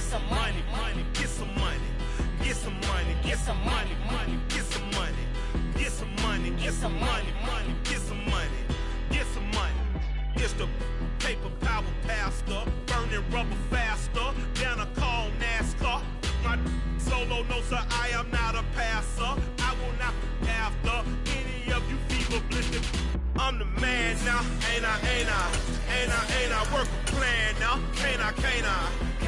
some money, money, get some money. Get some money, get some money, money, get some money. Get some money, get some money, money, get some money. Get some money. It's the paper power pastor, burning rubber faster than a call NASCAR. My solo no sir, I am not a passer. I will not be after any of you fever blistered. I'm the man now, ain't I work a plan now, can't I?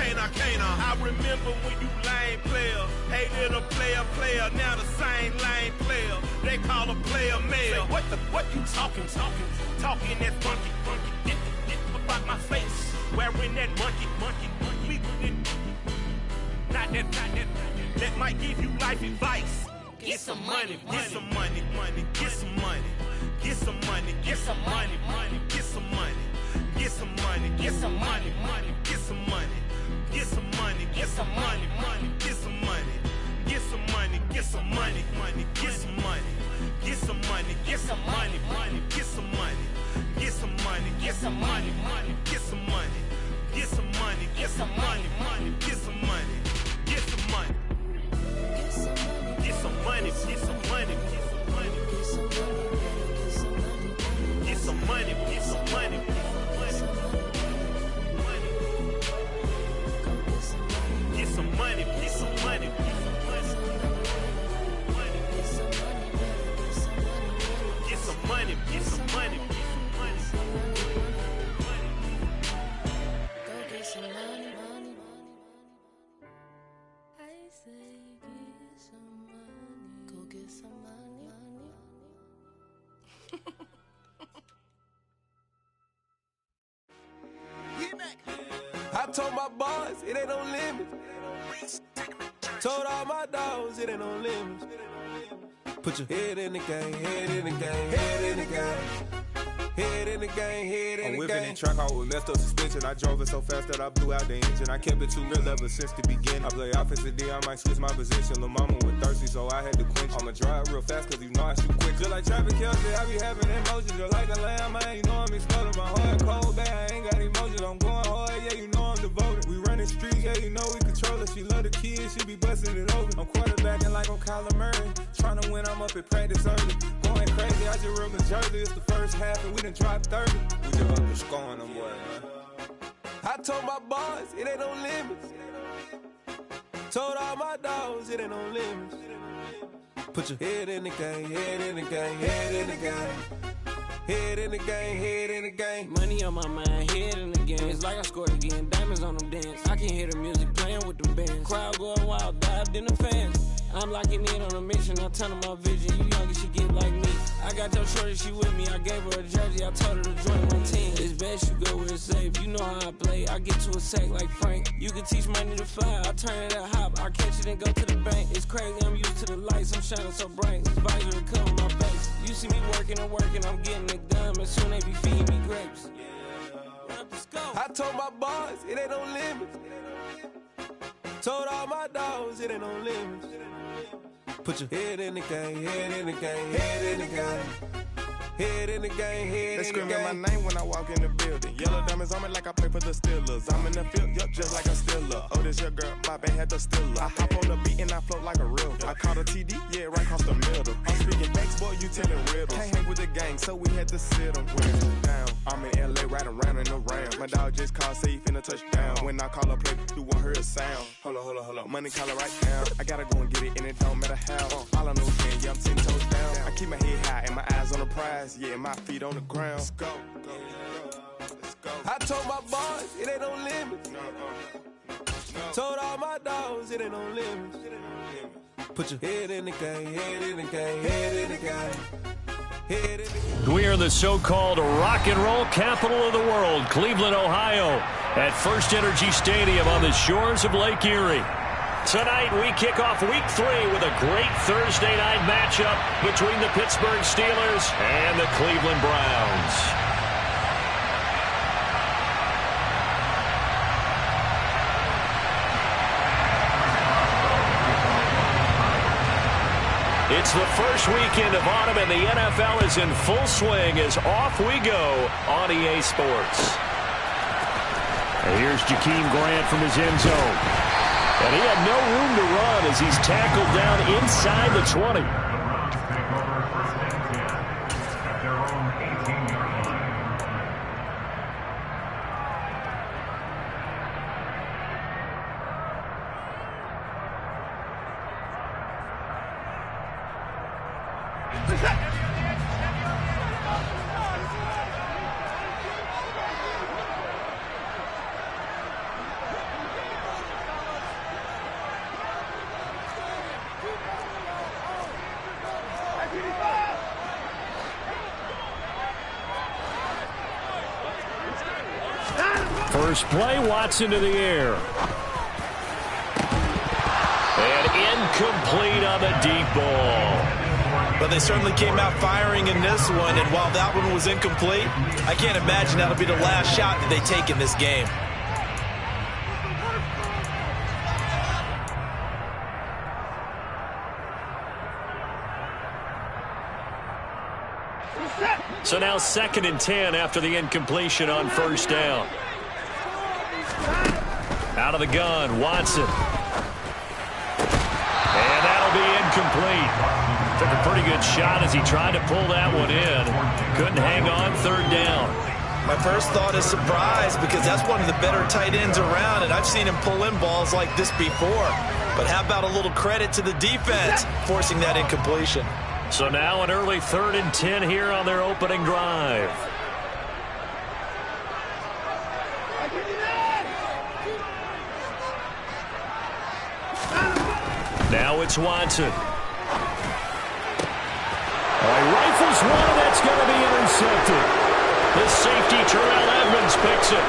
I remember when you lame player, hated a player, now the same lame player, they call a player mayor. What you talking that funky, about my face, wearing that monkey, not that, that might give you life advice. Get some money, get some money, get some money. Get some money, get some money, money, get some money. Get some money, get some money, money, get some money. Get some money, get some money, money, get some money. Get some money, get some money, money, get some money. Get some money, get some money, money, get some money. Get some money, get some money, money, get some money. Get some money, get some money, money, get some money. Get some money. Get some money, get some money, get some money. Get some money, get some money. Get some money, get some money. Get some money, get some money. Go get some money, money. I say get some money. Go get some money, money. I told my boys it ain't no limits. Told all my dogs it ain't no limits. Put your head in the game, head in the game, head in the game. Head in the game, head in the game. I'm whipping and track out with messed up suspension. I drove it so fast that I blew out the engine. I kept it too real ever since the beginning. I play offensive D, I might switch my position. Lil' mama was thirsty, so I had to quench. I'ma drive real fast, cause you know I shoot quick. Just like Travis Kelce, I be having emotions. Just like the lamb, man, you know I'm exploding. My heart cold, bad, I ain't got emotions. I'm going hard, yeah, you know I'm devoted. We running streets, yeah, you know we control it. She love the kids, she be busting it open. I'm quarterbacking like I'm Kyler Murray. Trying to win, I'm up at practice early. Going crazy, I just real Jersey. It's the first half and we done dropped 30. We just underscoring them, boy, man. I told my boys it ain't no limits. Told all my dogs it ain't no limits. Put your head in the game, head in the game, head in the game. Head in the game, head in the game. Money on my mind, head in the game. It's like I scored again, diamonds on them dance. I can hear the music playing with them bands. Crowd going wild, dived in the fans. I'm locking in on a mission, I tell her my vision. You young and she get like me. I got your shorty, she with me. I gave her a jersey, I told her to join my team. It's best you go where it's safe. You know how I play, I get to a sack like Frank. You can teach money to fly, I turn it at hop. I catch it and go to the bank. It's crazy, I'm used to the lights, I'm shining so bright. This visor cover my face. You see me working and working, I'm getting it done. And soon they be feeding me grapes. I told my boys it ain't no limits. Told all my dogs it ain't no limits. Put your head in the game, head in the game, head in the game. Head in the game, head in the game. They screaming my name when I walk in the building. Yellow diamonds on me like I play for the Steelers. I'm in the field, yup, just like a Steeler. Oh, this your girl, my band had the Steeler. I hop on the beat and I float like a real. I caught a TD, yeah, right across the middle. I'm speaking facts, boy, you telling riddles. Can't hang with the gang, so we had to sit them down. I'm in LA, riding around and around. My dog just called, say he finna touch down. When I call a play, you won't hear a sound. Hold on, money call it right now. I gotta go and get it, and it don't matter how. All I know is that, yeah, I'm 10 toes down. I keep my head high and my eyes on the prize. Yeah, my feet on the ground. Let's go. Let's go. I told my boys it ain't no limits. Told all my dogs it ain't no limits. Put your head in the game, head in the game, head in the game. We are the so-called rock and roll capital of the world, Cleveland, Ohio, at First Energy Stadium on the shores of Lake Erie. Tonight, we kick off Week 3 with a great Thursday night matchup between the Pittsburgh Steelers and the Cleveland Browns. It's the first weekend of autumn, and the NFL is in full swing as off we go on EA Sports. And here's Jakeem Grant from his end zone. And he had no room to run as he's tackled down inside the 20. First play, Watson to the air. And incomplete on the deep ball. But they certainly came out firing in this one, and while that one was incomplete, I can't imagine that'll be the last shot that they take in this game. So now 2nd and 10 after the incompletion on first down. Out of the gun, Watson. And that'll be incomplete. Took a pretty good shot as he tried to pull that one in. Couldn't hang on 3rd down. My first thought is surprise because that's one of the better tight ends around, and I've seen him pull in balls like this before. But how about a little credit to the defense forcing that incompletion? So now an early 3rd and 10 here on their opening drive. Now it's Watson. Rifles one, and that's going to be intercepted. The safety, Terrell Edmonds, picks it.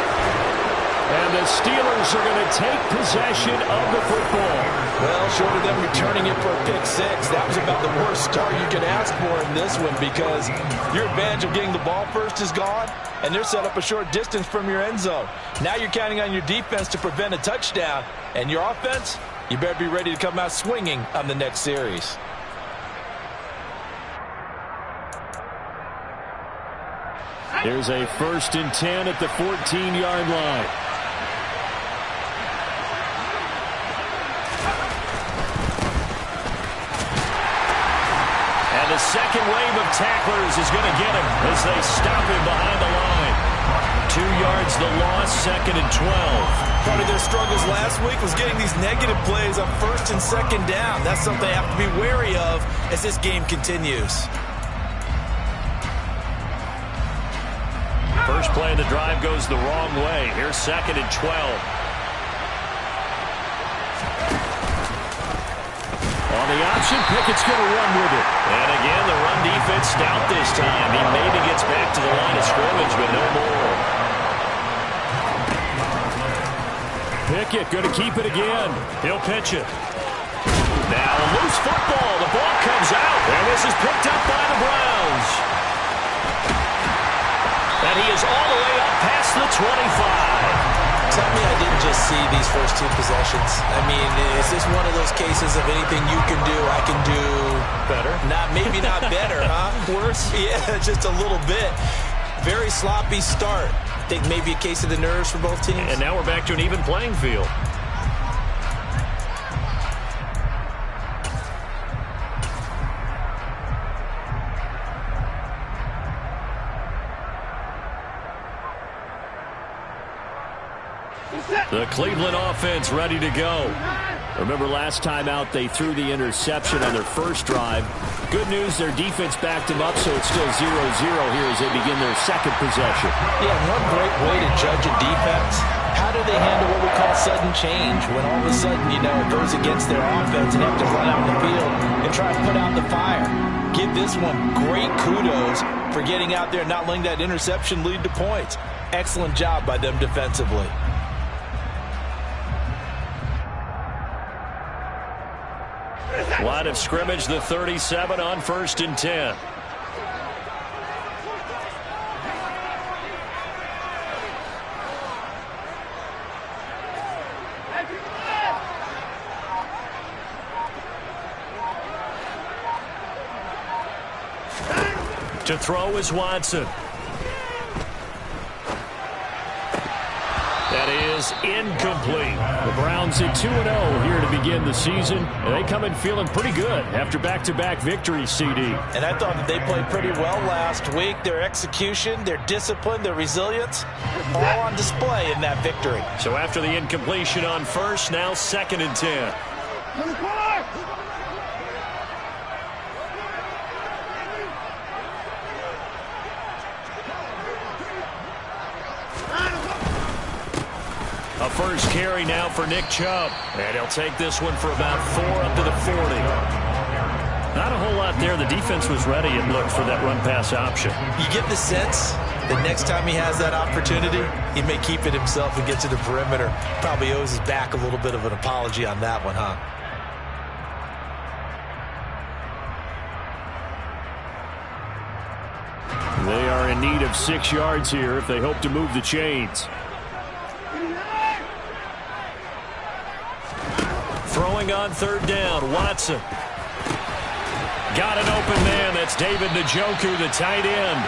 And the Steelers are going to take possession of the football. Well, short of them returning it for a pick six, that was about the worst start you could ask for in this one because your advantage of getting the ball first is gone, and they're set up a short distance from your end zone. Now you're counting on your defense to prevent a touchdown, and your offense, you better be ready to come out swinging on the next series. Here's a 1st and 10 at the 14-yard line. And the second wave of tacklers is going to get him as they stop him behind the line. 2 yards the loss, 2nd and 12. Part of their struggles last week was getting these negative plays on 1st and 2nd down. That's something they have to be wary of as this game continues. First play of the drive goes the wrong way. Here's 2nd and 12. On the option, Pickett's going to run with it. And again, the run defense stout this time. He maybe gets back to the line of scrimmage, but no more. Pickett going to keep it again. He'll pitch it. Now a loose football. The ball comes out. And this is picked up by the Browns. And he is all the way up past the 25. Tell me I didn't just see these first 2 possessions. I mean, is this one of those cases of anything you can do, I can do better? Maybe not better, huh? Worse? Yeah, just a little bit. Very sloppy start. I think maybe a case of the nerves for both teams. And now we're back to an even playing field. The Cleveland offense ready to go. Remember last time out they threw the interception on their first drive. Good news, their defense backed them up, so it's still 0-0 here as they begin their 2nd possession. Yeah, one great way to judge a defense, how do they handle what we call sudden change when all of a sudden, it goes against their offense and have to run out in the field and try to put out the fire. Give this one great kudos for getting out there and not letting that interception lead to points. Excellent job by them defensively. Line of scrimmage, the 37 on 1st and 10. To throw is Watson. That is incomplete. The Browns at 2-0 here to begin the season. And they come in feeling pretty good after back-to-back victories, CD. And I thought that they played pretty well last week. Their execution, their discipline, their resilience, all on display in that victory. So after the incompletion on first, now 2nd and 10. A first carry now for Nick Chubb. And he'll take this one for about 4 up to the 40. Not a whole lot there. The defense was ready, it looked, for that run-pass option. You get the sense that next time he has that opportunity, he may keep it himself and get to the perimeter. Probably owes his back a little bit of an apology on that one, huh? They are in need of 6 yards here if they hope to move the chains. Throwing on 3rd down, Watson. Got an open man. That's David Njoku, the tight end.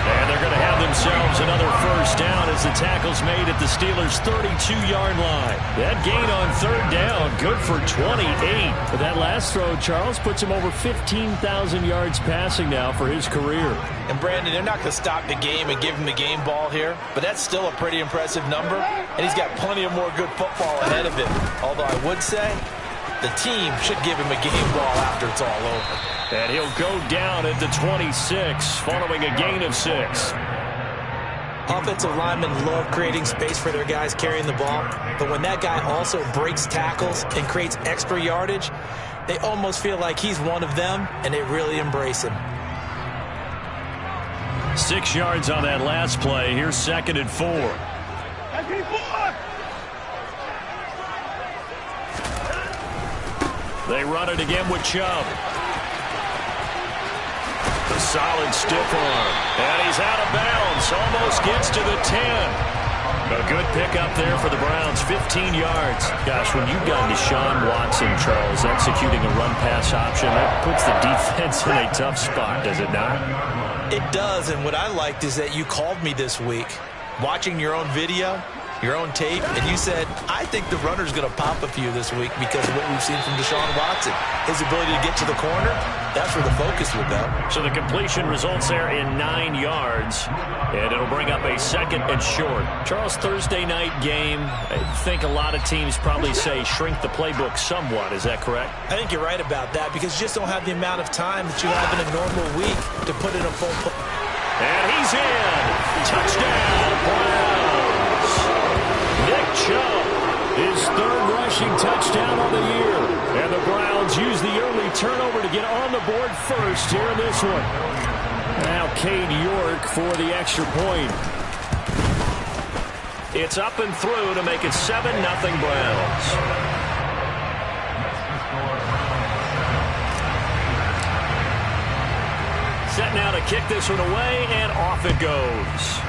And they're going to have themselves another first down as the tackle's made at the Steelers' 32-yard line. That gain on 3rd down, good for 28. But that last throw, Charles, puts him over 15,000 yards passing now for his career. And Brandon, they're not going to stop the game and give him the game ball here, but that's still a pretty impressive number, and he's got plenty of more good football ahead of him. Although I would say the team should give him a game ball after it's all over. And he'll go down at the 26, following a gain of 6. Offensive linemen love creating space for their guys carrying the ball, but when that guy also breaks tackles and creates extra yardage, they almost feel like he's one of them, and they really embrace him. 6 yards on that last play. Here's 2nd and 4. They run it again with Chubb. The solid stiff arm. And he's out of bounds. Almost gets to the 10. A good pickup there for the Browns. 15 yards. Gosh, when you've got Deshaun Watson, Charles, executing a run-pass option, that puts the defense in a tough spot, does it not? It does, and what I liked is that you called me this week, watching your own video, your own tape, and you said, I think the runner's going to pop a few this week because of what we've seen from Deshaun Watson. His ability to get to the corner, that's where the focus will go. So the completion results there in 9 yards, and it'll bring up a 2nd and short. Charles, Thursday night game, I think a lot of teams probably say shrink the playbook somewhat. Is that correct? I think you're right about that because you just don't have the amount of time that you have in a normal week to put in a full play. And he's in. Touchdown, Browns. Nick Chubb, his 3rd rushing touchdown on the year. And the Browns use the early turnover to get on the board first here in this one. Now Cade York for the extra point. It's up and through to make it 7-0 Browns. Set now to kick this one away, and off it goes.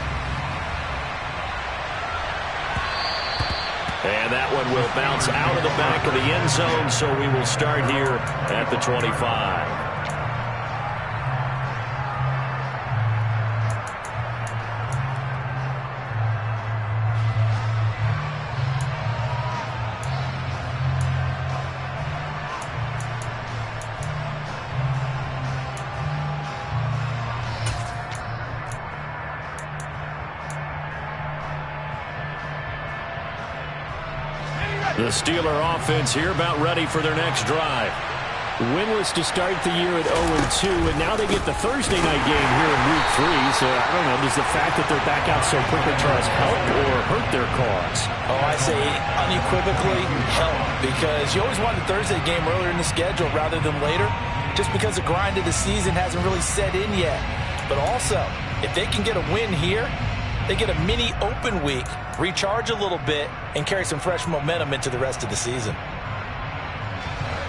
And that one will bounce out of the back of the end zone, so we will start here at the 25. The Steeler offense here about ready for their next drive. Winless to start the year at 0-2, and now they get the Thursday night game here in Week 3. So, I don't know, does the fact that they're back out so quickly, Charles, help or hurt their cause? Oh, I say unequivocally help, because you always want the Thursday game earlier in the schedule rather than later, just because the grind of the season hasn't really set in yet. But also, if they can get a win here, they get a mini open week, recharge a little bit, and carry some fresh momentum into the rest of the season.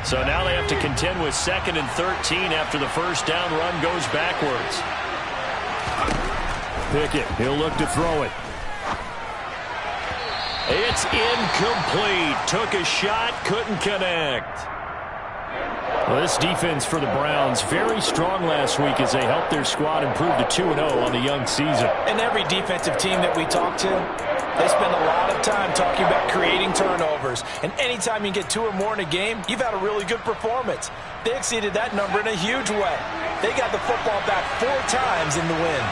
So now they have to contend with 2nd and 13 after the first down run goes backwards. Pickett, he'll look to throw it. It's incomplete. Took a shot, couldn't connect. Well, this defense for the Browns, very strong last week as they helped their squad improve to 2-0 on the young season. And every defensive team that we talk to, They spend a lot of time talking about creating turnovers. And anytime you get 2 or more in a game, you've had a really good performance. They exceeded that number in a huge way. They got the football back 4 times in the win.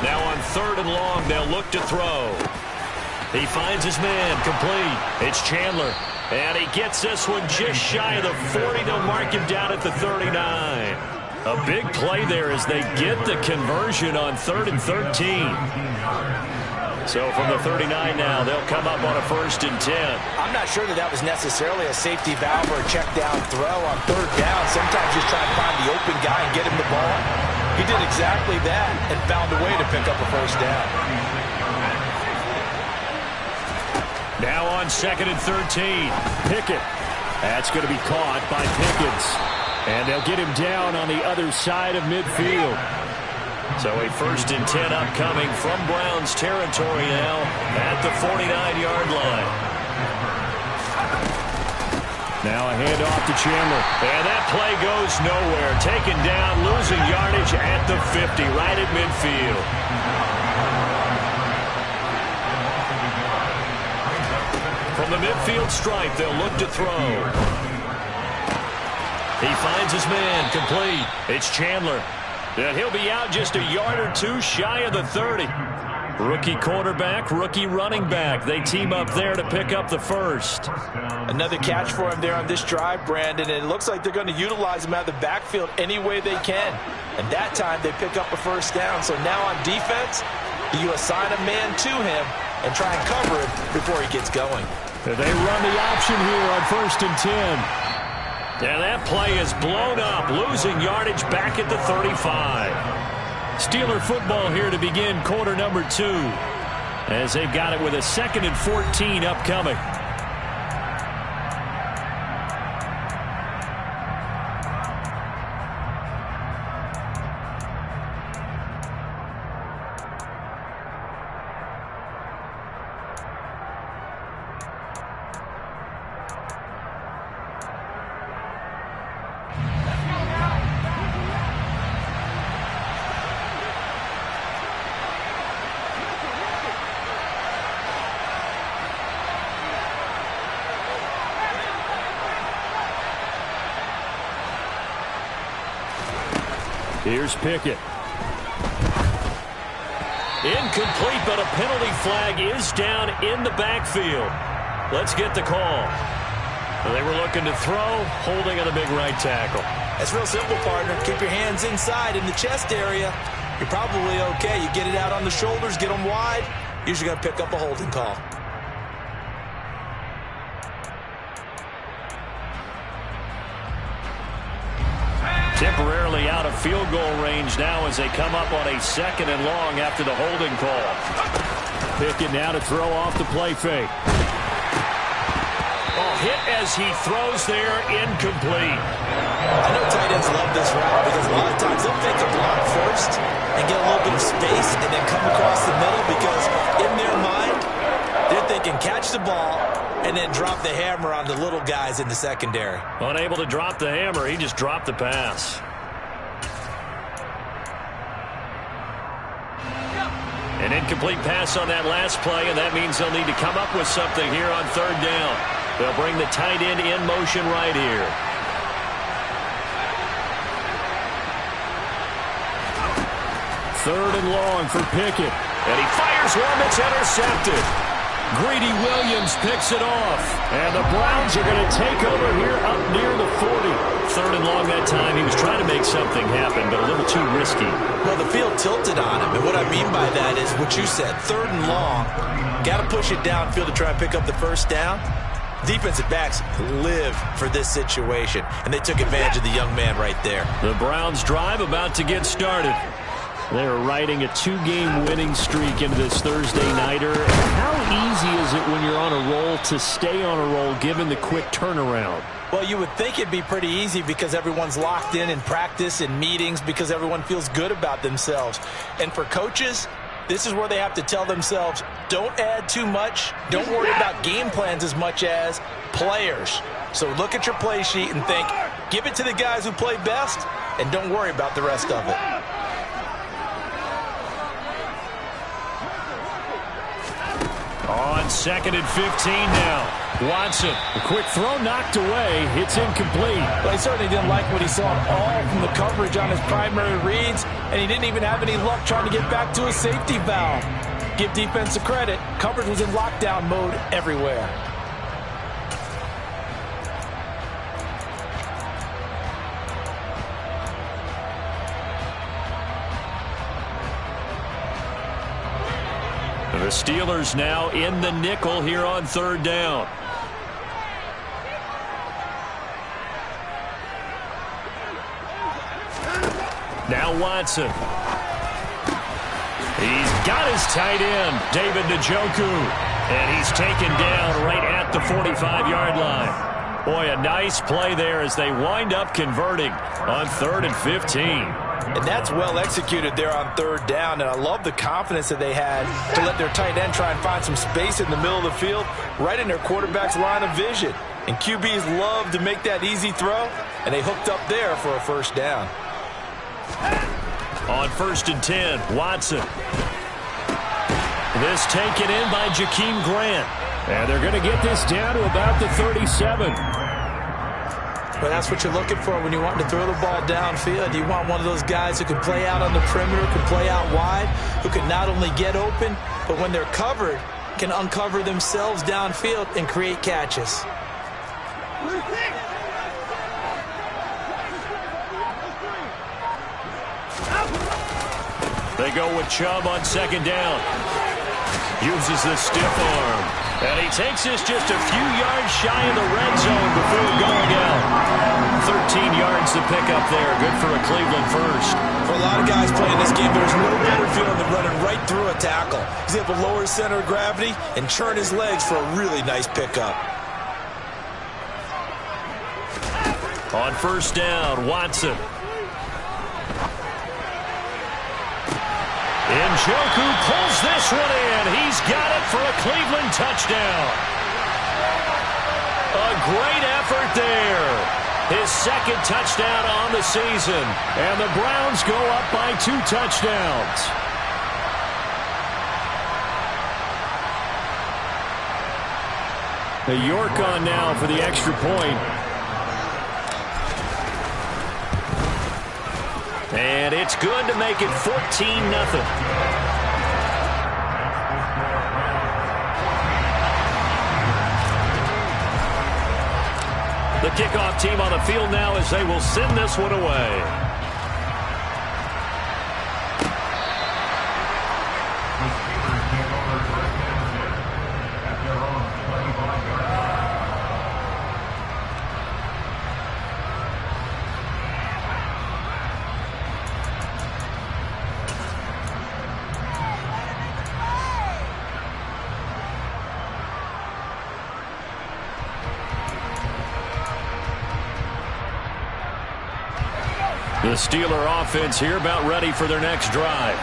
Now on 3rd and long, they'll look to throw. He finds his man, complete. It's Chandler. And he gets this one just shy of the 40. They'll mark him down at the 39. A big play there as they get the conversion on 3rd and 13. So from the 39 now, they'll come up on a 1st and 10. I'm not sure that was necessarily a safety valve or a check down throw on 3rd down. Sometimes just try and find the open guy and get him the ball. He did exactly that and found a way to pick up a 1st down. Now on 2nd and 13, Pickett. That's going to be caught by Pickens. And they'll get him down on the other side of midfield. So a 1st and 10 upcoming from Browns territory now at the 49-yard line. Now a handoff to Chandler. And that play goes nowhere. Taken down, losing yardage at the 50, right at midfield. From the midfield stripe, they'll look to throw. He finds his man, complete. It's Chandler. And he'll be out just a yard or 2 shy of the 30. Rookie quarterback, rookie running back. They team up there to pick up the 1st. Another catch for him there on this drive, Brandon. And it looks like they're going to utilize him out of the backfield any way they can. And that time they pick up a 1st down. So now on defense, you assign a man to him and try and cover him before he gets going. They run the option here on 1st and 10. And that play is blown up, losing yardage back at the 35. Steeler football here to begin quarter number 2, as they've got it with a 2nd and 14 upcoming. Here's Pickett. Incomplete, but a penalty flag is down in the backfield. Let's get the call. They were looking to throw, holding on the big right tackle. That's real simple, partner. Keep your hands inside in the chest area. You're probably okay. You get it out on the shoulders, get them wide. Usually going to pick up a holding call. Temporarily out of field goal range now as they come up on a 2nd and long after the holding call. Pickett now to throw off the play fake. Oh, hit as he throws there, incomplete. I know tight ends love this route because a lot of times they'll fake a block first and get a little bit of space and then come across the middle because in their mind, they're thinking catch the ball and then drop the hammer on the little guys in the secondary. Unable to drop the hammer, he just dropped the pass. An incomplete pass on that last play, and that means they'll need to come up with something here on 3rd down. They'll bring the tight end in motion right here. Third and long for Pickett. And he fires one that's intercepted. Greedy Williams picks it off. And the Browns are going to take over here up near the 40. Third and long that time. He was trying to make something happen, but a little too risky. Well, the field tilted on him. And what I mean by that is what you said. 3rd and long. Got to push it downfield to try and pick up the 1st down. Defensive backs live for this situation. And they took advantage of the young man right there. The Browns drive about to get started. They're riding a 2-game winning streak into this Thursday nighter. How easy is it when you're on a roll to stay on a roll given the quick turnaround? Well, you would think it'd be pretty easy because everyone's locked in practice and meetings because everyone feels good about themselves. And for coaches, this is where they have to tell themselves, don't add too much. Don't worry about game plans as much as players. So look at your play sheet and think, give it to the guys who play best and don't worry about the rest of it. 2nd and 15 now. Watson, a quick throw knocked away. It's incomplete. Well, he certainly didn't like what he saw all from the coverage on his primary reads, and he didn't even have any luck trying to get back to his safety valve. Give defense the credit. Coverage was in lockdown mode everywhere. The Steelers now in the nickel here on 3rd down. Now Watson. He's got his tight end, David Njoku. And he's taken down right at the 45-yard line. Boy, a nice play there as they wind up converting on 3rd and 15. And that's well executed there on 3rd down. And I love the confidence that they had to let their tight end try and find some space in the middle of the field, right in their quarterback's line of vision. And QBs love to make that easy throw, and they hooked up there for a 1st down. On 1st and 10, Watson. This taken in by Jakeem Grant. And they're going to get this down to about the 37. Well, that's what you're looking for when you want to throw the ball downfield. You want one of those guys who can play out on the perimeter, can play out wide, who can not only get open, but when they're covered, can uncover themselves downfield and create catches. They go with Chubb on 2nd down. Uses the stiff arm. And he takes this just a few yards shy of the red zone before going out. 13 yards to pick up there. Good for a Cleveland first. For a lot of guys playing this game, there's no better feeling than running right through a tackle. He's able to lower his center of gravity and churn his legs for a really nice pickup. On 1st down, Watson. Njoku pulls this one in. He's got it for a Cleveland touchdown. A great effort there. His 2nd touchdown on the season. And the Browns go up by 2 touchdowns. The York on now for the extra point. And it's good to make it 14-0. The kickoff team on the field now as they will send this one away. The Steeler offense here about ready for their next drive.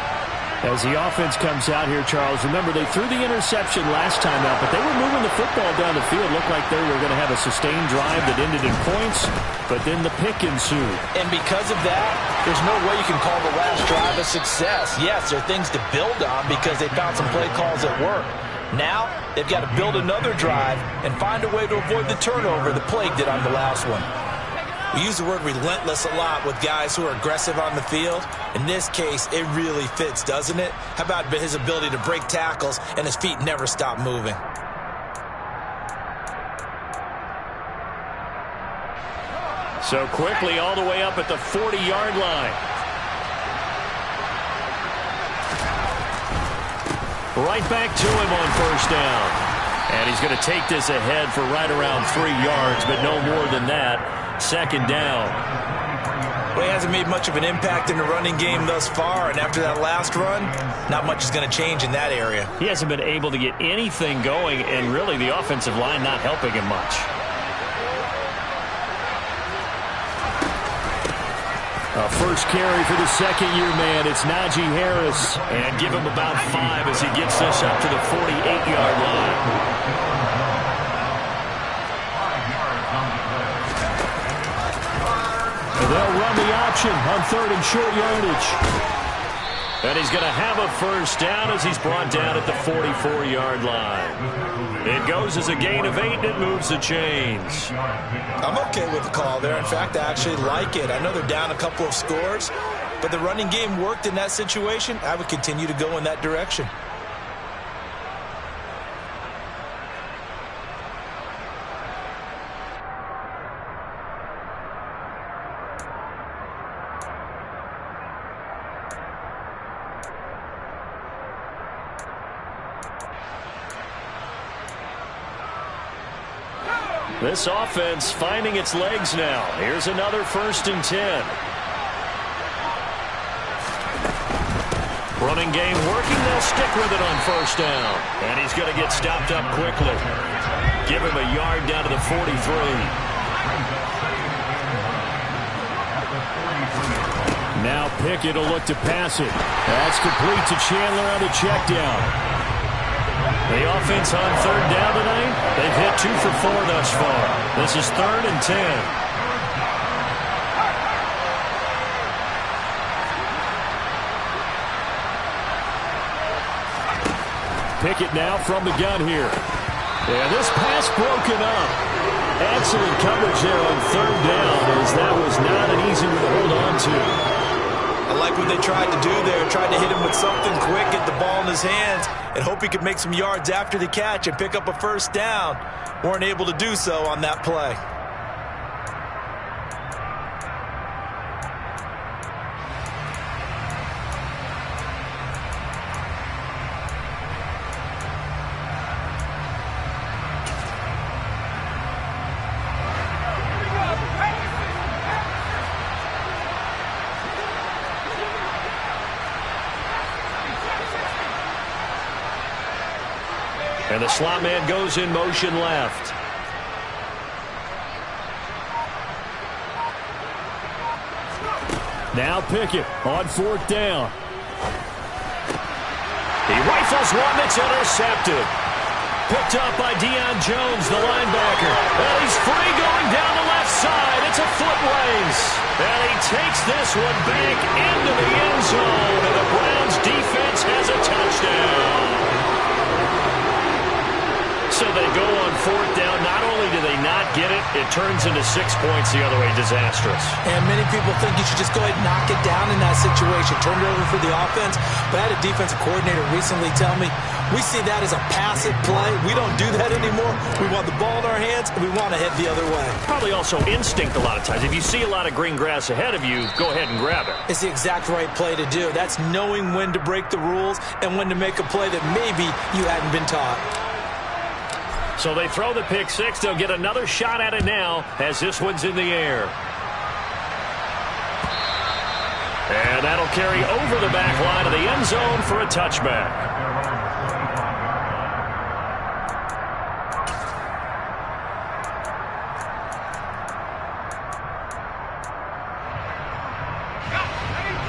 As the offense comes out here, Charles, remember they threw the interception last time out, but they were moving the football down the field. Looked like they were going to have a sustained drive that ended in points, but then the pick ensued. And because of that, there's no way you can call the last drive a success. Yes, there are things to build on because they found some play calls that work. Now, they've got to build another drive and find a way to avoid the turnover the plague did on the last one. We use the word relentless a lot with guys who are aggressive on the field. In this case, it really fits, doesn't it? How about his ability to break tackles and his feet never stop moving? So quickly all the way up at the 40-yard line. Right back to him on 1st down. And he's going to take this ahead for right around 3 yards, but no more than that. 2nd down. Well, he hasn't made much of an impact in the running game thus far, and after that last run, not much is going to change in that area. He hasn't been able to get anything going, and really the offensive line not helping him much. A first carry for the 2nd-year man. It's Najee Harris. And give him about 5 as he gets this up to the 48-yard line. They'll run the option on 3rd and short yardage. And he's going to have a first down as he's brought down at the 44-yard line. It goes as a gain of 8, and it moves the chains. I'm okay with the call there. In fact, I actually like it. I know they're down a couple of scores, but the running game worked in that situation. I would continue to go in that direction. This offense finding its legs now. Here's another 1st and 10. Running game working. They'll stick with it on 1st down. And he's going to get stopped up quickly. Give him a yard down to the 43. Now Pickett will look to pass it. That's complete to Chandler on the check down. The offense on 3rd down tonight, they've hit 2 for 4 thus far. This is 3rd and 10. Pickett now from the gun here. Yeah, this pass broken up. Excellent coverage there on 3rd down, as that was not an easy one to hold on to. I like what they tried to do there. Tried to hit him with something quick, get the ball in his hands, and hope he could make some yards after the catch and pick up a 1st down. Weren't able to do so on that play. And the slot man goes in motion left. Now Pickett on 4th down. He rifles one that's intercepted. Picked up by Deion Jones, the linebacker. And he's free going down the left side. It's a foot race. And he takes this one back into the end zone. And the Browns defense has a touchdown. So they go on 4th down. Not only do they not get it, it turns into 6 points the other way. Disastrous. And many people think you should just go ahead and knock it down in that situation. Turn it over for the offense. But I had a defensive coordinator recently tell me, we see that as a passive play. We don't do that anymore. We want the ball in our hands, and we want to head the other way. Probably also instinct a lot of times. If you see a lot of green grass ahead of you, go ahead and grab it. It's the exact right play to do. That's knowing when to break the rules and when to make a play that maybe you hadn't been taught. So they throw the pick 6. They'll get another shot at it now as this one's in the air. And that'll carry over the back line of the end zone for a touchback.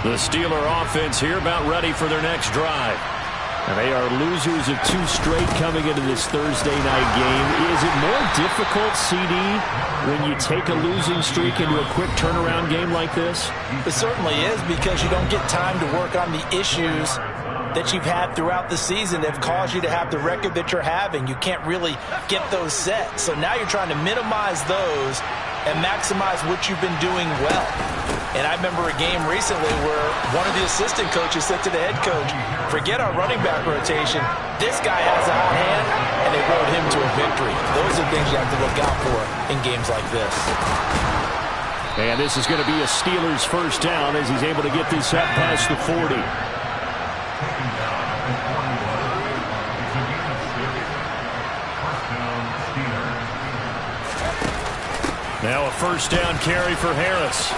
The Steeler offense here about ready for their next drive. And they are losers of 2 straight coming into this Thursday night game. Is it more difficult, CD, when you take a losing streak into a quick turnaround game like this? It certainly is, because you don't get time to work on the issues that you've had throughout the season that have caused you to have the record that you're having. You can't really get those set. So now you're trying to minimize those and maximize what you've been doing well. And I remember a game recently where one of the assistant coaches said to the head coach, forget our running back rotation. This guy has a hot hand, and they rode him to a victory. Those are things you have to look out for in games like this. And this is going to be a Steelers 1st down as he's able to get this up past the 40. Now a 1st down carry for Harris.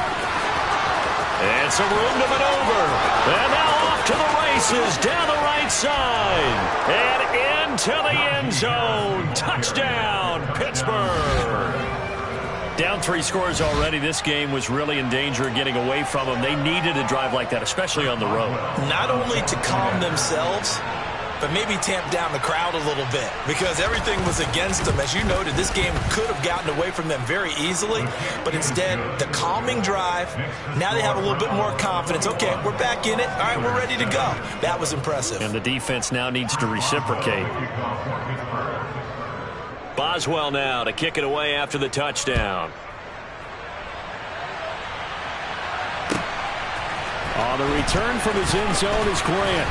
And some room to maneuver. And now off to the races down the right side. And into the end zone. Touchdown, Pittsburgh. Down 3 scores already. This game was really in danger of getting away from them. They needed a drive like that, especially on the road. Not only to calm themselves, but maybe tamp down the crowd a little bit because everything was against them. As you noted, this game could have gotten away from them very easily, but instead, the calming drive, now they have a little bit more confidence. Okay, we're back in it. All right, we're ready to go. That was impressive. And the defense now needs to reciprocate. Boswell now to kick it away after the touchdown. On the return from his end zone is Grant.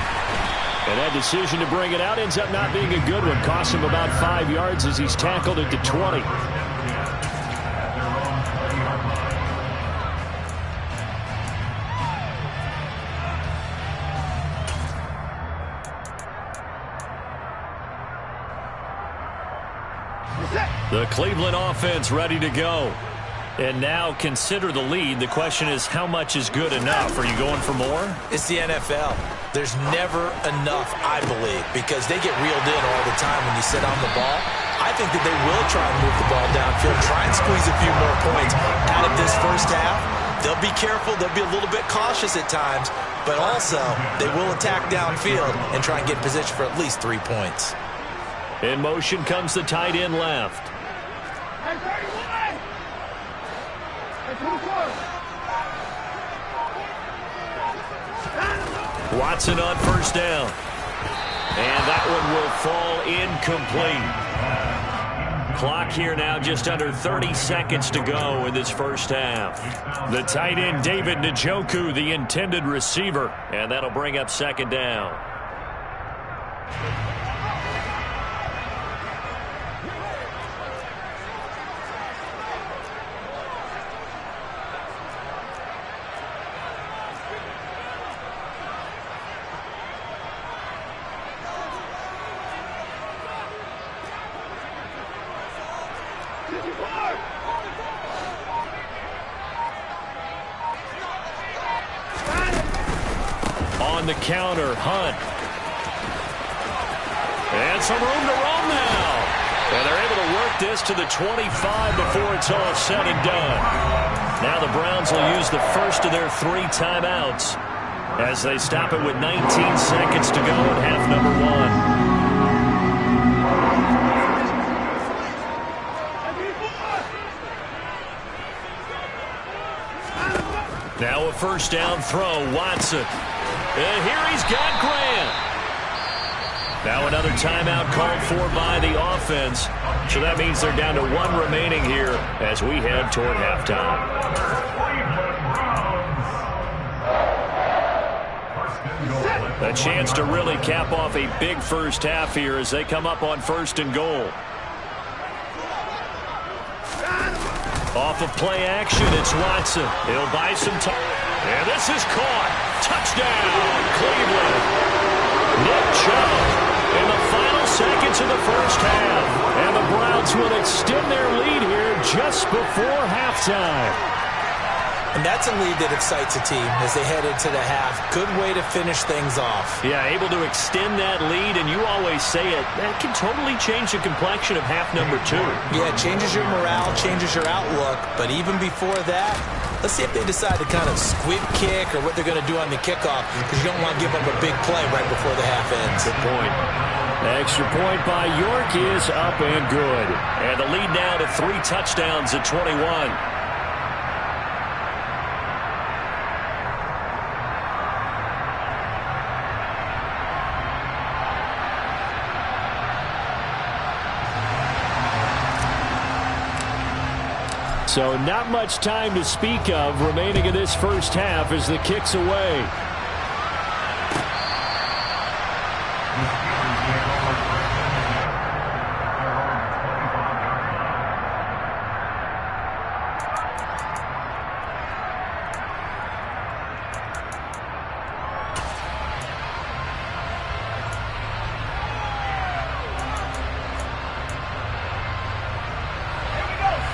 And that decision to bring it out ends up not being a good one. Costs him about 5 yards as he's tackled it to 20. The Cleveland offense ready to go. And now consider the lead. The question is, how much is good enough? Are you going for more? It's the NFL. There's never enough, I believe, because they get reeled in all the time when you sit on the ball. I think that they will try and move the ball downfield, try and squeeze a few more points out of this first half. They'll be careful. They'll be a little bit cautious at times, but also they will attack downfield and try and get in position for at least 3 points. In motion comes the tight end left. Watson on first down. And that one will fall incomplete. Clock here now just under 30 seconds to go in this first half. The tight end, David Njoku, the intended receiver. And that'll bring up second down. On the counter, Hunt. And some room to roam now. And they're able to work this to the 25 before it's all said and done. Now the Browns will use the first of their 3 timeouts as they stop it with 19 seconds to go in half number 1. Now a first down throw, Watson. And here he's got Grant. Now another timeout called for by the offense. So that means they're down to 1 remaining here as we head toward halftime. A chance to really cap off a big first half here as they come up on first and goal. Off of play action, it's Watson. He'll buy some time. And this is caught. Touchdown, Cleveland. Nick Chubb in the final seconds of the first half. And the Browns will extend their lead here just before halftime. And that's a lead that excites a team as they head into the half. Good way to finish things off. Yeah, able to extend that lead, and you always say it, that can totally change the complexion of half number 2. Yeah, it changes your morale, changes your outlook, but even before that, let's see if they decide to kind of squib kick or what they're going to do on the kickoff, because you don't want to give up a big play right before the half ends. Good point. Extra point by York is up and good. And the lead now to 3 touchdowns at 21. So not much time to speak of remaining in this first half as the kick's away.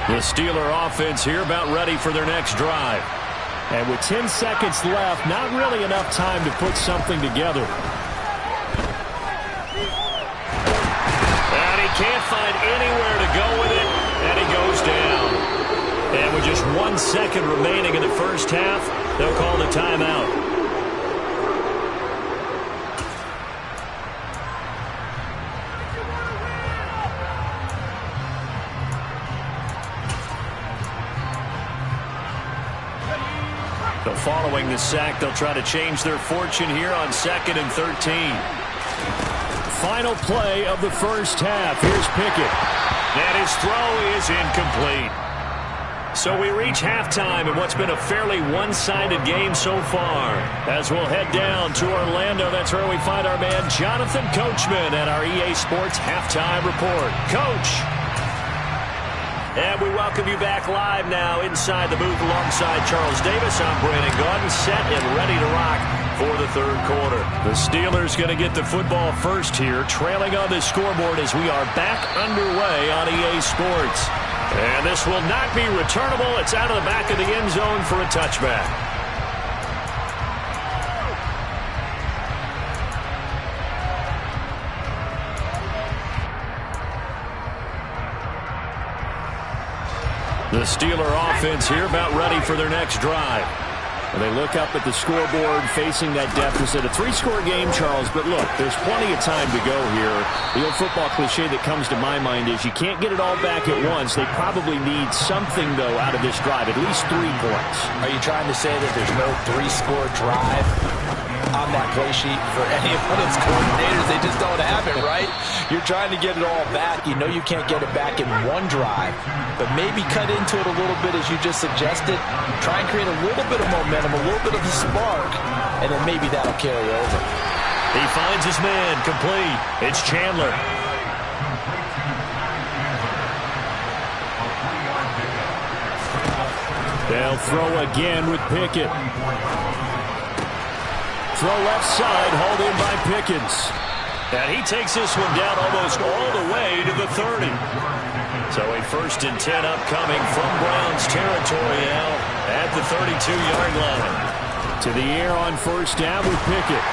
The Steeler offense here about ready for their next drive. And with 10 seconds left, not really enough time to put something together. And he can't find anywhere to go with it, and he goes down. And with just 1 second remaining in the first half, they'll call the timeout. So following the sack, they'll try to change their fortune here on 2nd and 13. Final play of the first half. Here's Pickett. And his throw is incomplete. So we reach halftime in what's been a fairly one-sided game so far. As we'll head down to Orlando, that's where we find our man Jonathan Coachman at our EA Sports Halftime Report. Coach. And we welcome you back live now inside the booth alongside Charles Davis. I'm Brandon Gaudin, set and ready to rock for the third quarter. The Steelers going to get the football first here, trailing on the scoreboard as we are back underway on EA Sports. And this will not be returnable. It's out of the back of the end zone for a touchback. The Steeler offense here about ready for their next drive. And they look up at the scoreboard facing that deficit. A 3-score game, Charles, but look, there's plenty of time to go here. The old football cliche that comes to my mind is you can't get it all back at once. They probably need something, though, out of this drive, at least 3 points. Are you trying to say that there's no 3-score drive on that play sheet for any of those coordinators? They just don't have it, right? You're trying to get it all back. You know you can't get it back in one drive, but maybe cut into it a little bit as you just suggested. Try and create a little bit of momentum, a little bit of a spark, and then maybe that'll carry over. He finds his man, complete. It's Chandler. They'll throw again with Pickett. Throw left side, hauled in by Pickens. And he takes this one down almost all the way to the 30. So a 1st and 10 upcoming from Browns territory now at the 32-yard line. To the air on 1st down with Pickett.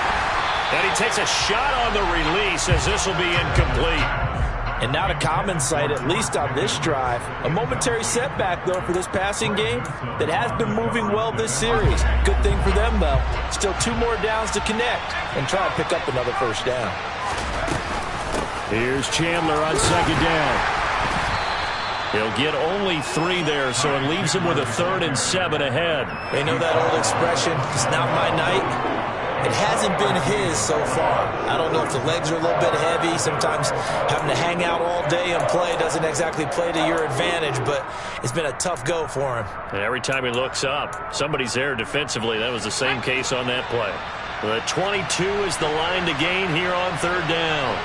And he takes a shot on the release as this will be incomplete. And not a common sight, at least on this drive. A momentary setback, though, for this passing game that has been moving well this series. Good thing for them, though. Still 2 more downs to connect and try and pick up another 1st down. Here's Chandler on 2nd down. He'll get only 3 there, so it leaves him with a 3rd and 7 ahead. They know that old expression, it's not my night. It hasn't been his so far. I don't know if the legs are a little bit heavy. Sometimes having to hang out all day and play doesn't exactly play to your advantage, but it's been a tough go for him. And every time he looks up, somebody's there defensively. That was the same case on that play. The 22 is the line to gain here on 3rd down.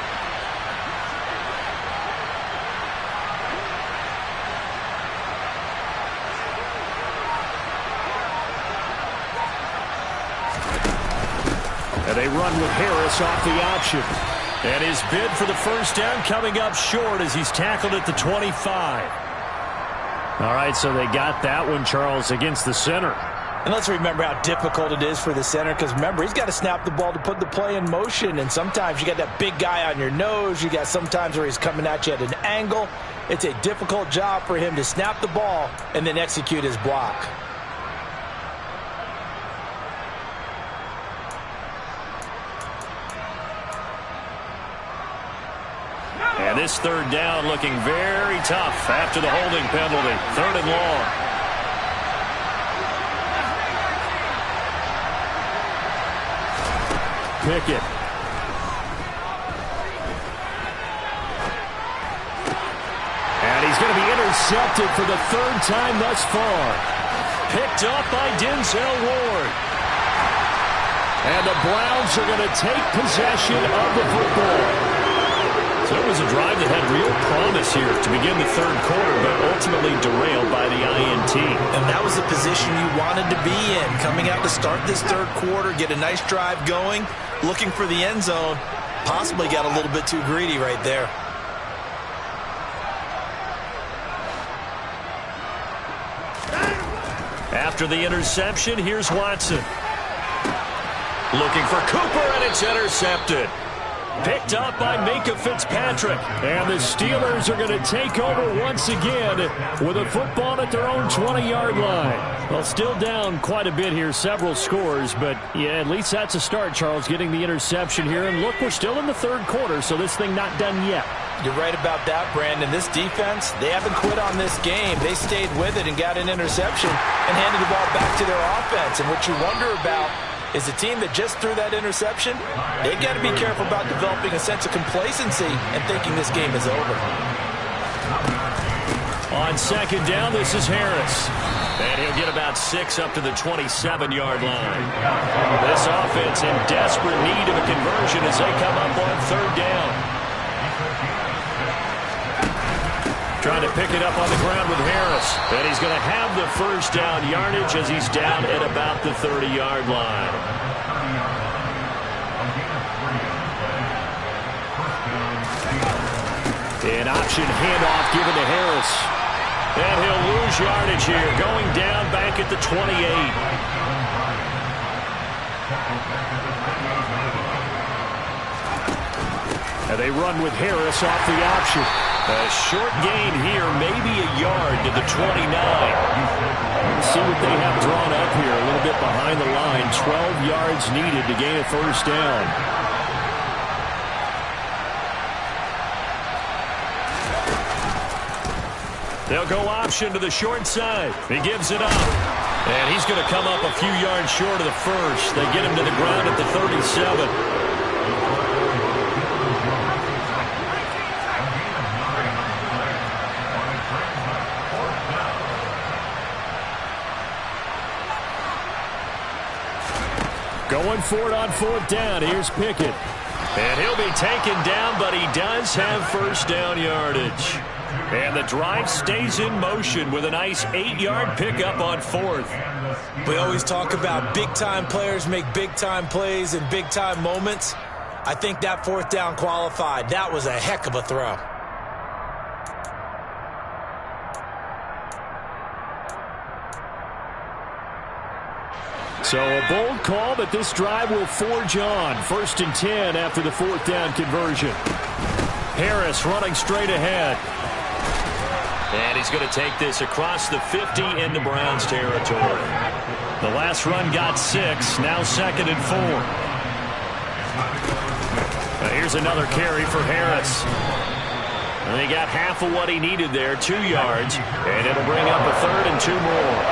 And they run with Harris off the option. And his bid for the 1st down coming up short as he's tackled at the 25. All right, so they got that one, Charles, against the center. And let's remember how difficult it is for the center, because remember, he's got to snap the ball to put the play in motion, and sometimes you got that big guy on your nose. You got sometimes where he's coming at you at an angle. It's a difficult job for him to snap the ball and then execute his block. And this 3rd down looking very tough after the holding penalty. 3rd and long. Pickett. And he's going to be intercepted for the 3rd time thus far. Picked up by Denzel Ward. And the Browns are going to take possession of the football. So it was a drive that had real promise here to begin the 3rd quarter, but ultimately derailed by the INT. And that was the position you wanted to be in, coming out to start this 3rd quarter, get a nice drive going, looking for the end zone. Possibly got a little bit too greedy right there. After the interception, here's Watson. Looking for Cooper, and it's intercepted. Picked up by Minkah Fitzpatrick. And the Steelers are going to take over once again with a football at their own 20-yard line. Well, still down quite a bit here, several scores, but yeah, at least that's a start, Charles, getting the interception here. And look, we're still in the third quarter, so this thing not done yet. You're right about that, Brandon. This defense, they haven't quit on this game. They stayed with it and got an interception and handed the ball back to their offense. And what you wonder about is a team that just threw that interception, they got to be careful about developing a sense of complacency and thinking this game is over. On second down, this is Harris. And he'll get about 6 up to the 27-yard line. This offense in desperate need of a conversion as they come up on third down. Trying to pick it up on the ground with Harris. And he's going to have the first down yardage as he's down at about the 30-yard line. An option handoff given to Harris. And he'll lose yardage here, going down back at the 28. And they run with Harris off the option. A short gain here, maybe a yard to the 29. Let's see what they have drawn up here, a little bit behind the line. 12 yards needed to gain a first down. They'll go option to the short side. He gives it up. And he's going to come up a few yards short of the first. They get him to the ground at the 37. Going for it on fourth down. Here's Pickett. And he'll be taken down, but he does have first down yardage. And the drive stays in motion with a nice 8-yard pickup on fourth. We always talk about big-time players make big-time plays in big-time moments. I think that fourth down qualified. That was a heck of a throw. So a bold call, but this drive will forge on. 1st and 10 after the fourth down conversion. Harris running straight ahead. And he's going to take this across the 50 into Browns territory. The last run got 6, now 2nd and 4. Now here's another carry for Harris. And he got half of what he needed there, 2 yards. And it'll bring up a 3rd and 2 more.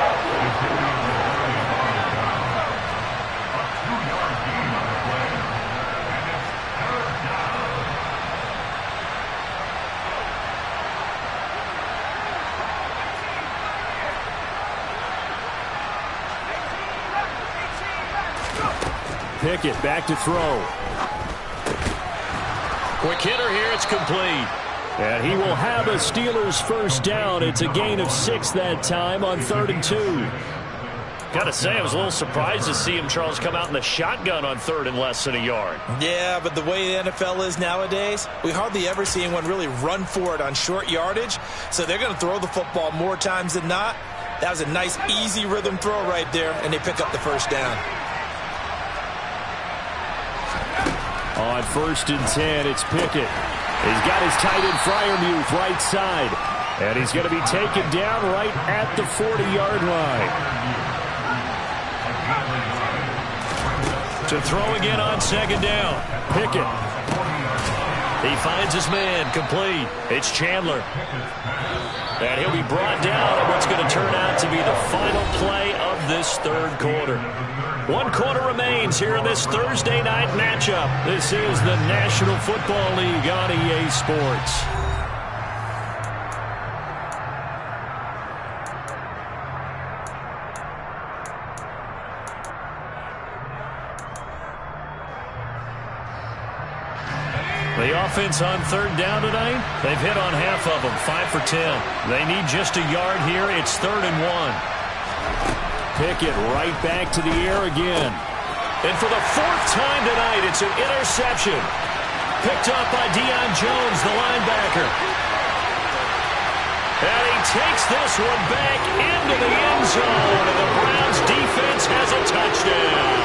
Pickett back to throw. Quick hitter here, it's complete. And he will have a Steelers first down. It's a gain of 6 that time on 3rd and 2. Got to say, I was a little surprised to see him, Charles, come out in the shotgun on 3rd and less than a yard. Yeah, but the way the NFL is nowadays, we hardly ever see anyone really run for it on short yardage. So they're going to throw the football more times than not. That was a nice, easy rhythm throw right there, and they pick up the first down. On 1st and 10, it's Pickett. He's got his tight end Freiermuth right side. And he's going to be taken down right at the 40-yard line. To throw again on 2nd down. Pickett. He finds his man, complete. It's Chandler. And he'll be brought down on what's going to turn out to be the final play of this 3rd quarter. 1 quarter remains here in this Thursday night matchup. This is the National Football League on EA Sports. The offense on 3rd down tonight, they've hit on half of them, 5 for 10. They need just a yard here. It's 3rd and 1. Pickett right back to the air again. And for the 4th time tonight, it's an interception. Picked up by Deion Jones, the linebacker. And he takes this one back into the end zone, and the Browns defense has a touchdown.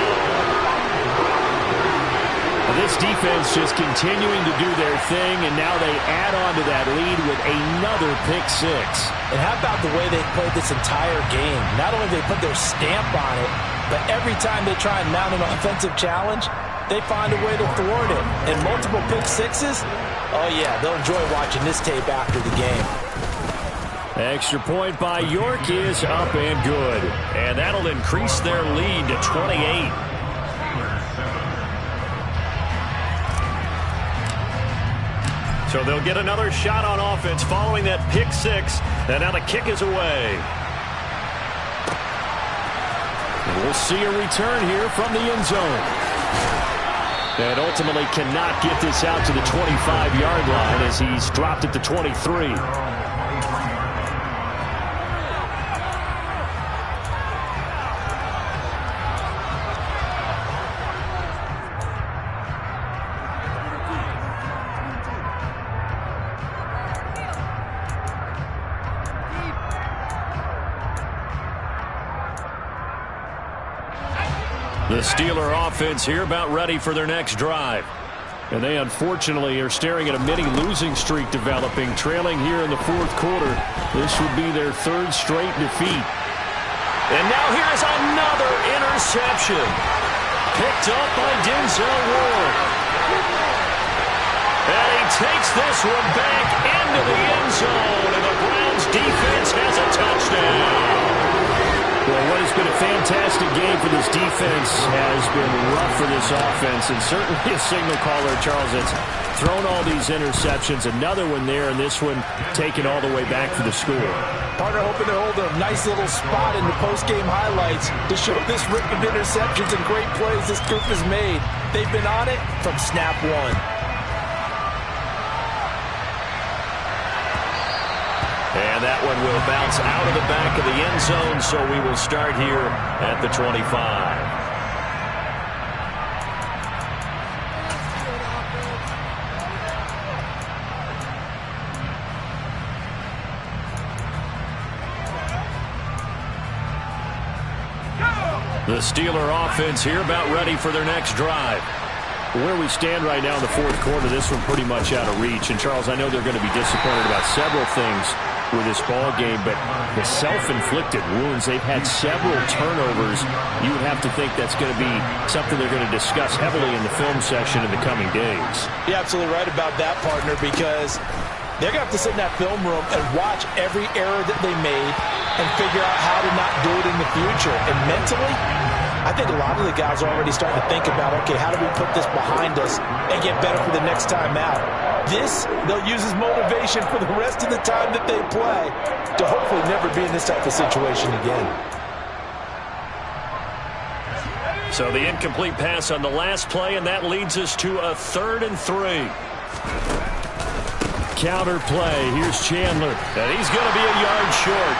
This defense just continuing to do their thing, and now they add on to that lead with another pick six. And how about the way they played this entire game? Not only did they put their stamp on it, but every time they try and mount an offensive challenge, they find a way to thwart it. And multiple pick sixes, oh yeah, they'll enjoy watching this tape after the game. Extra point by York is up and good. And that'll increase their lead to 28. So they'll get another shot on offense following that pick six. And now the kick is away. And we'll see a return here from the end zone. And ultimately cannot get this out to the 25-yard line as he's dropped it to 23. The Steeler offense here about ready for their next drive. And they unfortunately are staring at a mini losing streak developing, trailing here in the fourth quarter. This would be their third straight defeat. And now here's another interception. Picked up by Denzel Ward. And he takes this one back into the end zone. And the Browns defense has a touchdown. Well, what has been a fantastic game for this defense has been rough for this offense, and certainly a signal caller, Charles, that's thrown all these interceptions. Another one there, and this one taken all the way back for the score. Partner hoping to hold a nice little spot in the post-game highlights to show this rip of interceptions and great plays this group has made. They've been on it from snap one. And that one will bounce out of the back of the end zone, so we will start here at the 25. The Steeler offense here about ready for their next drive. Where we stand right now in the fourth quarter, this one pretty much out of reach. And, Charles, I know they're going to be disappointed about several things with this ball game, but the self-inflicted wounds, they've had several turnovers. You would have to think that's going to be something they're going to discuss heavily in the film session in the coming days. You're absolutely right about that, partner, because they're going to have to sit in that film room and watch every error that they made and figure out how to not do it in the future. And mentally, I think a lot of the guys are already starting to think about, okay, how do we put this behind us and get better for the next time out? This, they'll use as motivation for the rest of the time that they play to hopefully never be in this type of situation again. So the incomplete pass on the last play, and that leads us to a 3rd and 3. Counter play. Here's Chandler. And he's going to be a yard short.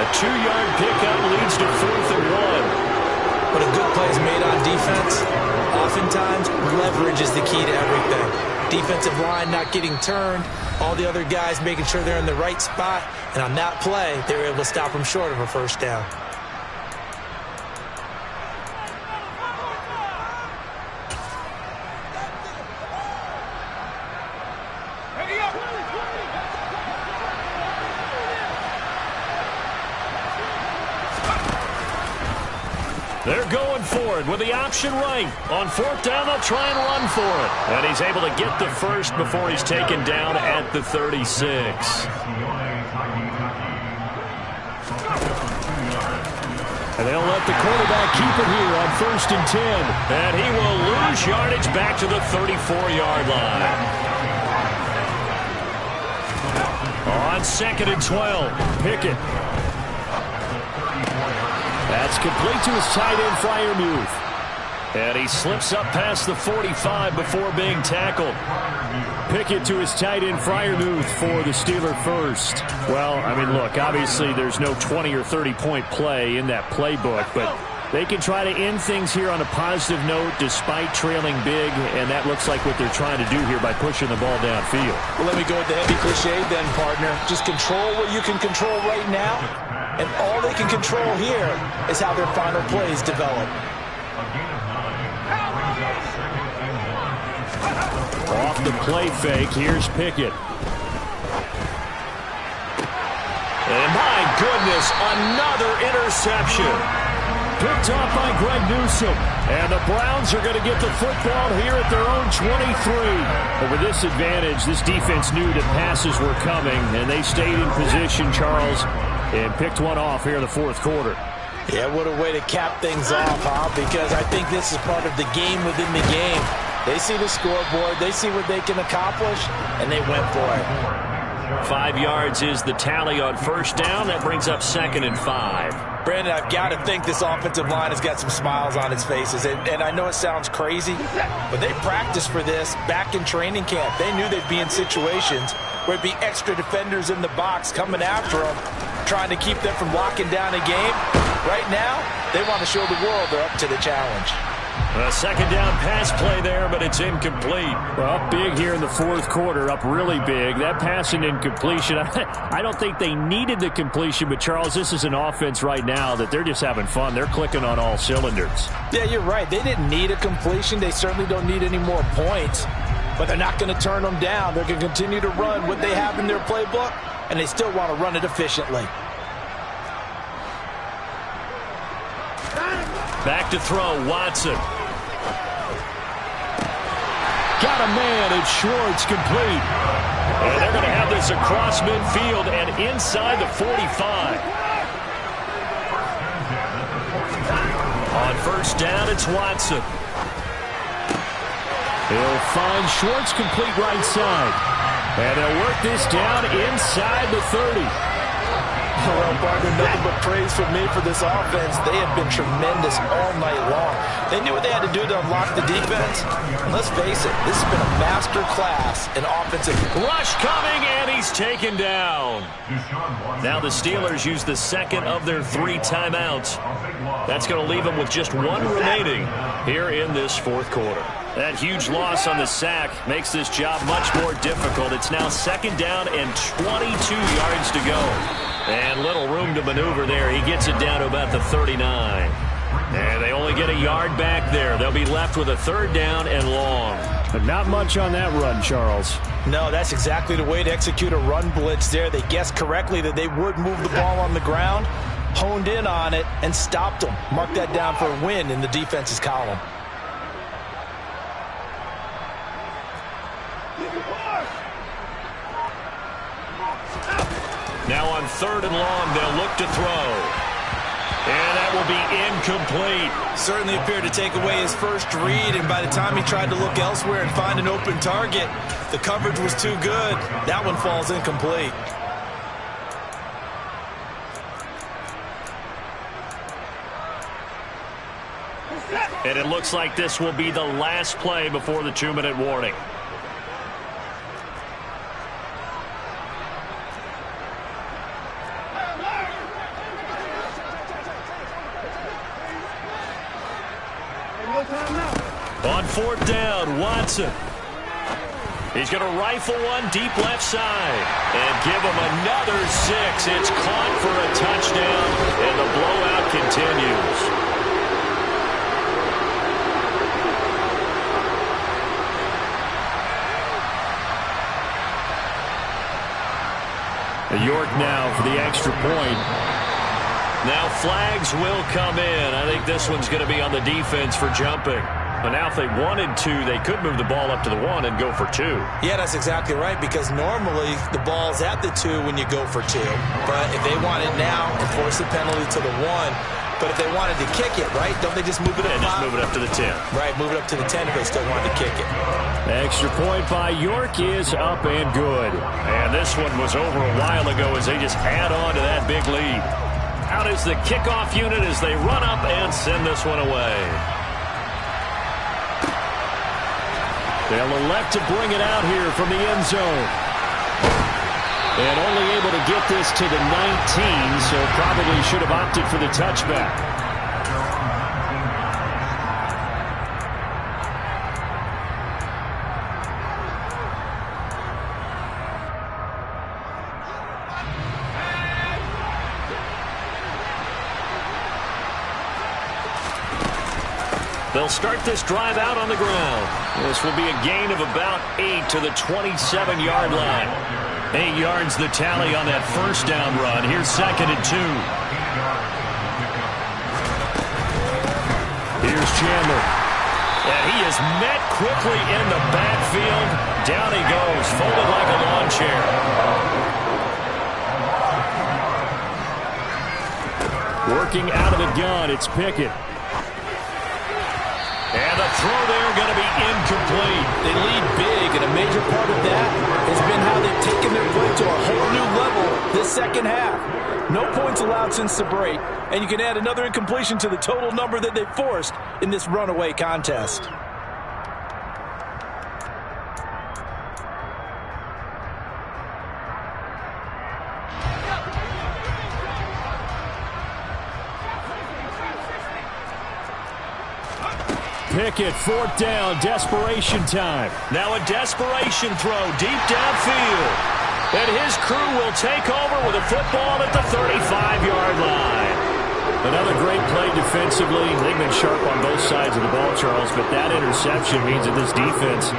A 2-yard pickup leads to 4th and 1. But a good play is made on defense. Oftentimes, leverage is the key to everything. Defensive line not getting turned. All the other guys making sure they're in the right spot. And on that play, they were able to stop them short of a first down. They're going for it with the option right. On 4th down, they'll try and run for it. And he's able to get the first before he's taken down at the 36. And they'll let the quarterback keep it here on 1st and 10. And he will lose yardage back to the 34-yard line. On 2nd and 12, Pickett. That's complete to his tight end, Freiermuth. And he slips up past the 45 before being tackled. Pickett to his tight end, Freiermuth, for the Steeler first. Well, I mean, look, obviously there's no 20 or 30-point play in that playbook, but they can try to end things here on a positive note despite trailing big, and that looks like what they're trying to do here by pushing the ball downfield. Well, let me go with the heavy cliche then, partner. Just control what you can control right now. And all they can control here is how their final plays develop. Off the play fake, here's Pickett. And my goodness, another interception. Picked off by Greg Newsome. And the Browns are going to get the football here at their own 23. But with this advantage, this defense knew that passes were coming, and they stayed in position, Charles, and picked one off here in the fourth quarter. Yeah, what a way to cap things off, huh? Because I think this is part of the game within the game. They see the scoreboard, they see what they can accomplish, and they went for it. 5 yards is the tally on first down. That brings up 2nd and 5. Brandon, I've got to think this offensive line has got some smiles on its faces. And I know it sounds crazy, but they practiced for this back in training camp. They knew they'd be in situations where it'd be extra defenders in the box coming after them, trying to keep them from locking down a game. Right now, they want to show the world they're up to the challenge. A second down pass play there, but it's incomplete. Well, up big here in the fourth quarter, up really big. That pass and incompletion, I don't think they needed the completion, but Charles, this is an offense right now that they're just having fun. They're clicking on all cylinders. Yeah, you're right. They didn't need a completion. They certainly don't need any more points, but they're not going to turn them down. They're going to continue to run what they have in their playbook, and they still want to run it efficiently. Back to throw, Watson. Got a man, and Schwartz complete. And they're going to have this across midfield and inside the 45. On first down, it's Watson. He'll find Schwartz complete right side. And they'll work this down inside the 30. Well, partner, nothing but praise from me for this offense. They have been tremendous all night long. They knew what they had to do to unlock the defense. And let's face it, this has been a master class in offensive. Rush coming, and he's taken down. Now the Steelers use the second of their 3 timeouts. That's going to leave them with just 1 remaining here in this fourth quarter. That huge loss on the sack makes this job much more difficult. It's now 2nd down and 22 yards to go. And little room to maneuver there. He gets it down to about the 39. And they only get a yard back there. They'll be left with a 3rd down and long. But not much on that run, Charles. No, that's exactly the way to execute a run blitz there. They guessed correctly that they would move the ball on the ground, honed in on it, and stopped them. Mark that down for a win in the defense's column. Now on 3rd and long, they'll look to throw. And that will be incomplete. Certainly appeared to take away his first read, and by the time he tried to look elsewhere and find an open target, the coverage was too good. That one falls incomplete. And it looks like this will be the last play before the 2-minute warning. On 4th down, Watson. He's going to rifle one deep left side and give him another 6. It's caught for a touchdown, and the blowout continues. York now for the extra point. Now flags will come in. I think this one's going to be on the defense for jumping. But now if they wanted to, they could move the ball up to the 1 and go for 2. Yeah, that's exactly right, because normally the ball's at the 2 when you go for 2. But if they want it now, enforce the penalty to the 1. But if they wanted to kick it, right, don't they just move it up? And just move it up to the 10. Right, move it up to the 10 if they still wanted to kick it. Extra point by York is up and good. And this one was over a while ago as they just add on to that big lead. Out is the kickoff unit as they run up and send this one away. They'll elect to bring it out here from the end zone. And only able to get this to the 19, so probably should have opted for the touchback. The They'll start this drive out on the ground. This will be a gain of about 8 to the 27-yard line. 8 yards the tally on that first down run. Here's 2nd and 2. Here's Chandler. And he is met quickly in the backfield. Down he goes, folded like a lawn chair. Working out of the gun, it's Pickett. And the throw there going to be incomplete. They lead big, and a major part of that has been how they've taken their play to a whole new level this second half. No points allowed since the break, and you can add another incompletion to the total number that they forced in this runaway contest. Pickett, 4th down, desperation time. Now a desperation throw deep downfield. And his crew will take over with a football at the 35-yard line. Another great play defensively. They've been sharp on both sides of the ball, Charles, but that interception means that this defense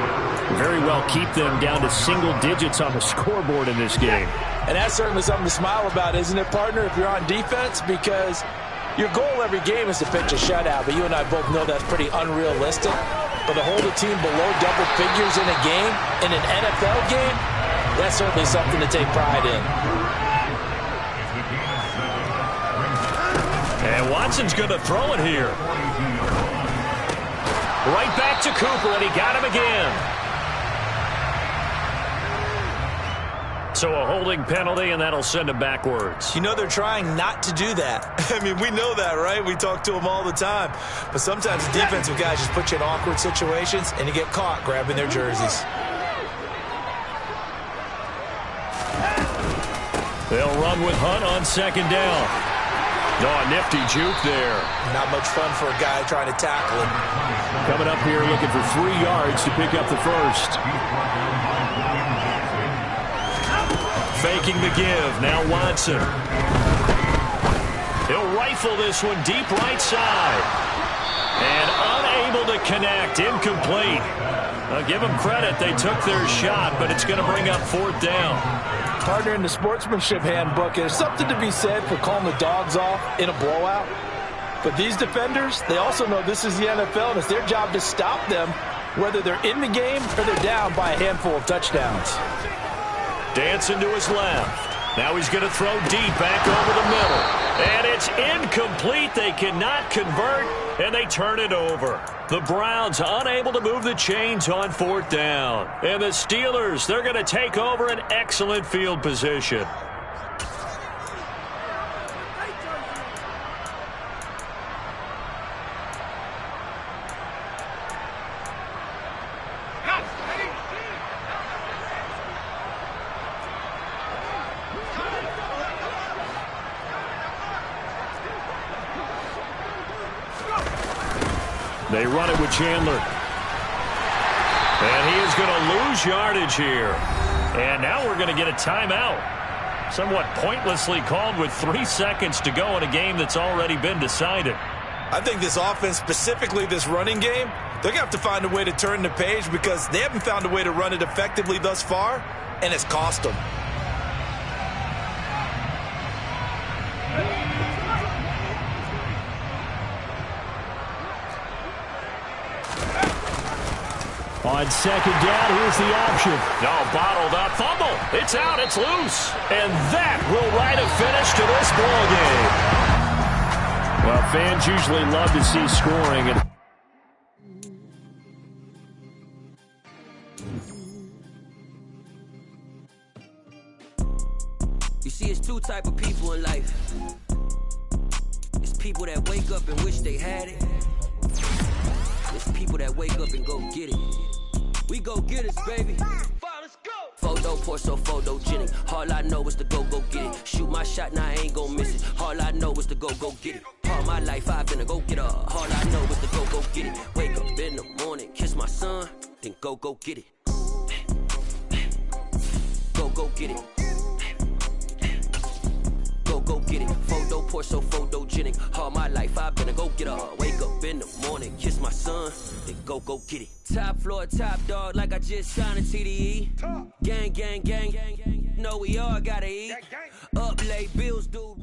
very well keep them down to single digits on the scoreboard in this game. And that's certainly something to smile about, isn't it, partner, if you're on defense? Because your goal every game is to pitch a shutout, but you and I both know that's pretty unrealistic. But to hold a team below double figures in a game, in an NFL game, that's certainly something to take pride in. And Watson's going to throw it here. Right back to Cooper, and he got him again. So a holding penalty, and that'll send him backwards. You know they're trying not to do that. I mean, we know that, right? We talk to them all the time. But sometimes the defensive guys just put you in awkward situations, and you get caught grabbing their jerseys. They'll run with Hunt on 2nd down. No, a nifty juke there. Not much fun for a guy trying to tackle him. Coming up here looking for 3 yards to pick up the first. Faking the give. Now Watson. He'll rifle this one deep right side. And unable to connect. Incomplete. I'll give them credit. They took their shot, but it's going to bring up 4th down. Partner, in the sportsmanship handbook, there's something to be said for calling the dogs off in a blowout. But these defenders, they also know this is the NFL, and it's their job to stop them, whether they're in the game or they're down by a handful of touchdowns. Dancing to his left. Now he's going to throw deep back over the middle. And it's incomplete. They cannot convert, and they turn it over. The Browns unable to move the chains on 4th down. And the Steelers, they're going to take over an excellent field position. They run it with Chandler. And he is going to lose yardage here. And now we're going to get a timeout. Somewhat pointlessly called with 3 seconds to go in a game that's already been decided. I think this offense, specifically this running game, they're going to have to find a way to turn the page because they haven't found a way to run it effectively thus far, and it's cost them. On 2nd down, here's the option. No, bottled up. Fumble. It's out. It's loose. And that will write a finish to this ball game. Well, fans usually love to see scoring. You see, it's 2 type of people in life. It's people that wake up and wish they had it. It's people that wake up and go get it. We go get it, baby. Let's go. Photo, Porsche, photogenic. All I know is to go get it. Shoot my shot, now I ain't gon' miss it. All I know is to go get it. All my life I've been a go-getter. All I know is to go get it. Wake up in the morning, kiss my son, then go get it. Go get it. Go get it. Photo, Porsche so photogenic. All my life I've been a go-getter. Wake up in the morning, kiss my son, then go get it. Top floor, top dog, like I just signed a TDE. Gang, gang, gang, gang. No, we all gotta eat. Up late, bills due.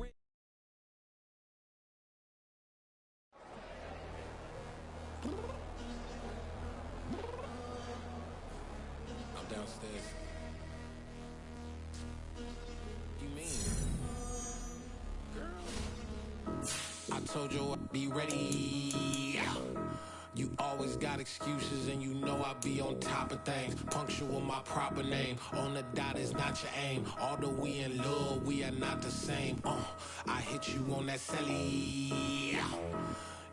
I'm downstairs. You mean? Girl, I told you I'd be ready. You always got excuses and you know I be on top of things. Punctual my proper name. On the dot is not your aim. Although we in love, we are not the same. I hit you on that celly.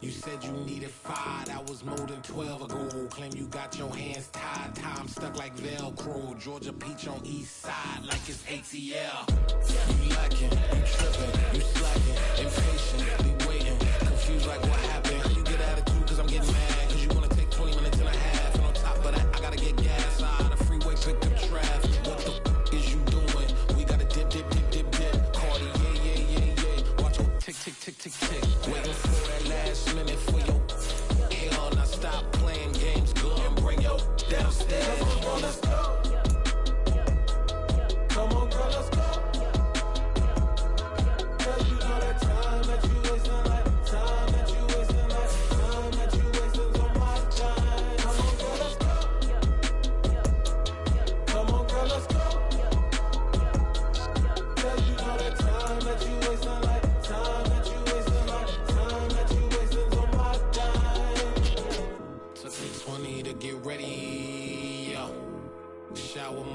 You said you needed 5, that was more than 12 ago. Claim you got your hands tied, time stuck like Velcro. Georgia Peach on east side like it's ATL. You lacking, you tripping, you slacking, impatient, be waiting, confused like what happened. You get attitude cause I'm getting mad, cause you wanna take 20 minutes and a half. And on top of that, I gotta get gas out of the freeway, pick up traffic. What the is you doing? We gotta dip, dip, dip, dip, dip. Cardi, yeah. Watch your tick, tick, tick, tick, tick. Waiting for that last minute for your hell. Now stop playing games, good and bring your downstairs. Come on, girl, let's go. Come on, girl, let's go. Cause you know that time that you wasting, like time that you wasting, like time that you wasting on my time. Come on, girl, let's go. Come on, girl, let's go. Cause you know that time that you wasting, like time that you wasting, like time that you wasting on my time. Took me 20 to get ready. Shower more.